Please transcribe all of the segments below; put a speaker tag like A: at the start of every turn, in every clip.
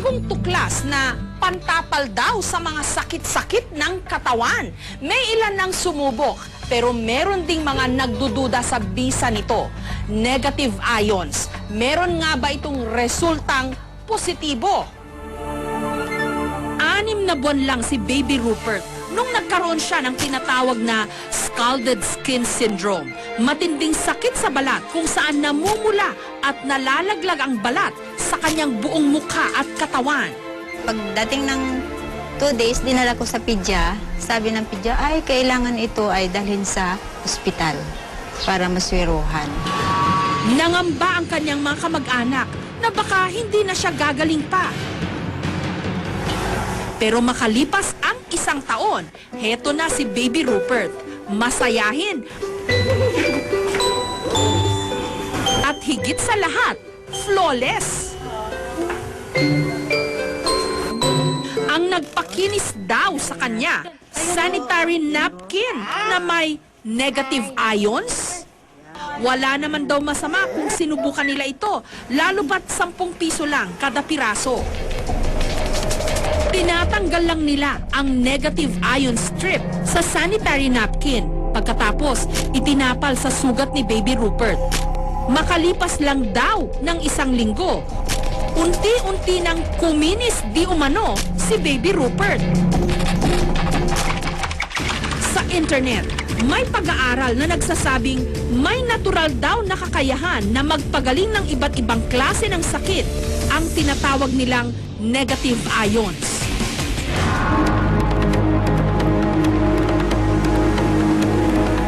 A: bagong tuklas na pantapal daw sa mga sakit-sakit ng katawan. May ilan nang sumubok, pero meron ding mga nagdududa sa bisa nito. Negative ions. Meron nga ba itong resultang positibo? 6 na buwan lang si Baby Rupert nung nagkaroon siya ng tinatawag na scalded skin syndrome. Matinding sakit sa balat kung saan namumula at nalalaglag ang balat sa kanyang buong mukha at katawan.
B: Pagdating ng 2 days, dinala ko sa pidya. Sabi ng pidya, ay kailangan ito ay dalhin sa ospital para maswiruhan.
A: Nangamba ang kanyang mga kamag-anak na baka hindi na siya gagaling pa. Pero makalipas ang 1 taon, heto na si Baby Rupert. Masayahin. At higit sa lahat, flawless. Ang nagpakinis daw sa kanya, sanitary napkin na may negative ions. Wala naman daw masama kung sinubukan nila ito, lalo pat 10 piso lang kada piraso. Tinatanggal lang nila ang negative ion strip sa sanitary napkin. Pagkatapos, itinapal sa sugat ni Baby Rupert. Makalipas lang daw ng 1 linggo, unti-unti nang kuminis di umano si Baby Rupert. Sa internet, may pag-aaral na nagsasabing may natural daw na kakayahan na magpagaling ng iba't ibang klase ng sakit, ang tinatawag nilang negative ions.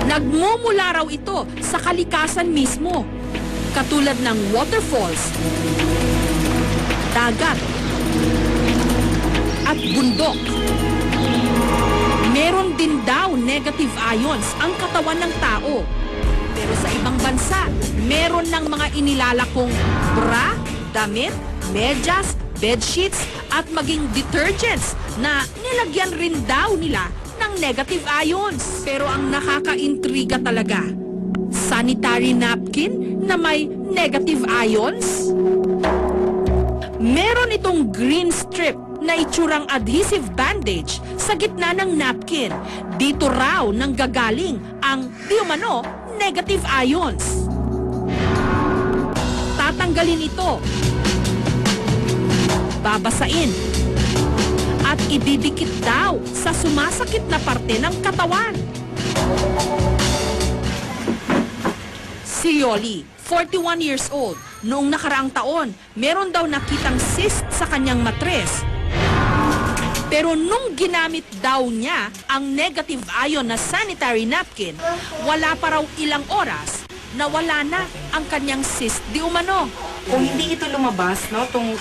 A: Nagmumula raw ito sa kalikasan mismo, katulad ng waterfalls, dagat, at bundok. Meron din daw negative ions ang katawan ng tao. Pero sa ibang bansa, meron ng mga inilalakong bra, damit, medyas, bedsheets, at maging detergents na nilagyan rin daw nila ng negative ions. Pero ang nakakaintriga talaga, sanitary napkin na may negative ions? Meron itong green strip na itsurang adhesive bandage sa gitna ng napkin. Dito raw nang gagaling ang di umano negative ions. Tatanggalin ito, babasain, at ididikit daw sa sumasakit na parte ng katawan. Si Yoli, 41 years old, noong nakaraang taon, meron daw nakitang cyst sa kanyang matres. Pero nung ginamit daw niya ang negative ion na sanitary napkin, wala pa raw ilang oras na wala na ang kanyang cyst di umano.
C: Kung hindi ito lumabas, no, tong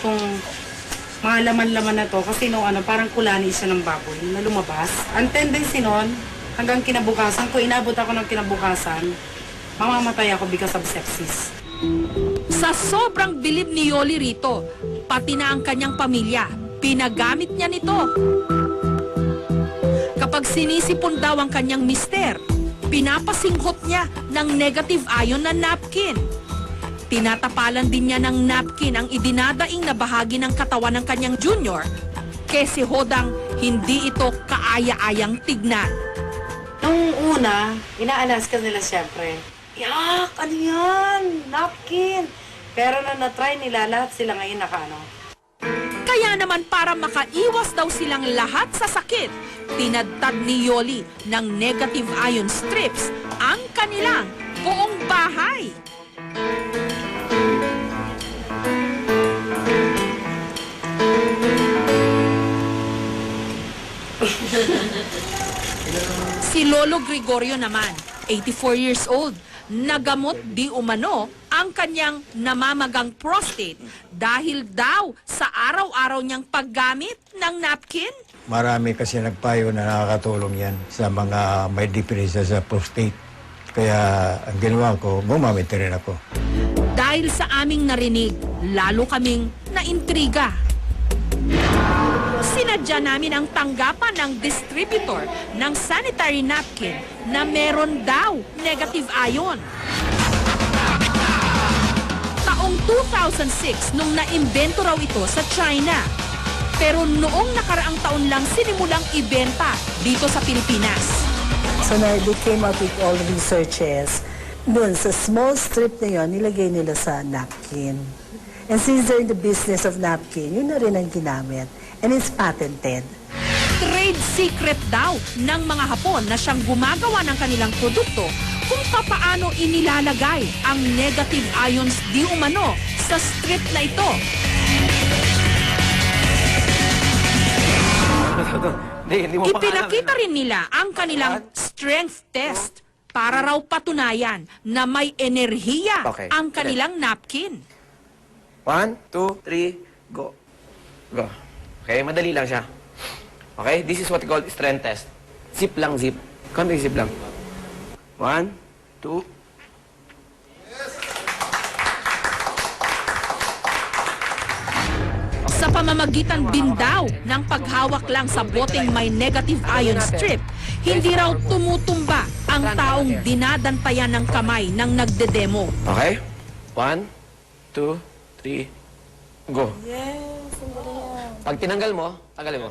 C: mga laman-laman na to, kasi no, parang kulani siya ng baboy na lumabas. Ang tendency nun, hanggang kinabukasan, kung inabot ako ng kinabukasan, mamamatay ako because of sepsis.
A: Sa sobrang bilib ni Yoli rito, pati na ang kanyang pamilya, pinagamit niya nito. Kapag sinisipon daw ang kanyang mister, pinapasinghot niya ng negative ion na napkin. Tinatapalan din niya ng napkin ang idinadaing na bahagi ng katawan ng kanyang junior, kasi hodang hindi ito kaaya-ayang tignan.
C: Nung una, ina-alaska nila siyempre. Yak! Ano yan? Napkin! Pero na na-try nila, lahat sila ngayon
A: Kaya naman para makaiwas daw silang lahat sa sakit, tinadtad ni Yoli ng negative ion strips ang kanilang buong bahay. Si Lolo Gregorio naman, 84 years old, nagamot di umano ang kanyang namamagang prostate dahil daw sa araw-araw niyang paggamit ng napkin.
D: Marami kasi nagpayo na nakakatulong yan sa mga may diferensya sa prostate. Kaya ang ginawa ko, gumamit rin ako.
A: Dahil sa aming narinig, lalo kaming naintriga. Sinadya namin ang tanggapan ng distributor ng sanitary napkin na meron daw negative ion. Taong 2006 nung naimbento raw ito sa China. Pero noong nakaraang taon lang sinimulang ibenta dito sa Pilipinas.
E: So na they came up with all researches. Doon sa small strip na yun, nilagay nila sa napkin. And since they're in the business of napkin, yun na rin ang ginamit. And it's patented.
A: Trade secret daw ng mga Hapon na siyang gumagawa ng kanilang produkto kung papaano inilalagay ang negative ions di umano sa strip na ito. Ipinakita rin nila ang kanilang strength test para raw patunayan na may enerhiya
F: Okay.
A: ang kanilang napkin.
F: 1, 2, 3, go. Go. Okay, madali lang siya. Okay, this is what we call strength test. Zip lang, zip. Konting zip lang. 1, 2.
A: Sa pamamagitan din daw ng paghawak lang sa boteng may negative ion strip, hindi raw tumutumba ang taong dinadantayan ng kamay ng nagdedemo.
F: Okay? 1, 2, 3, go. Yes, Pag tinanggal mo, tanggalin mo.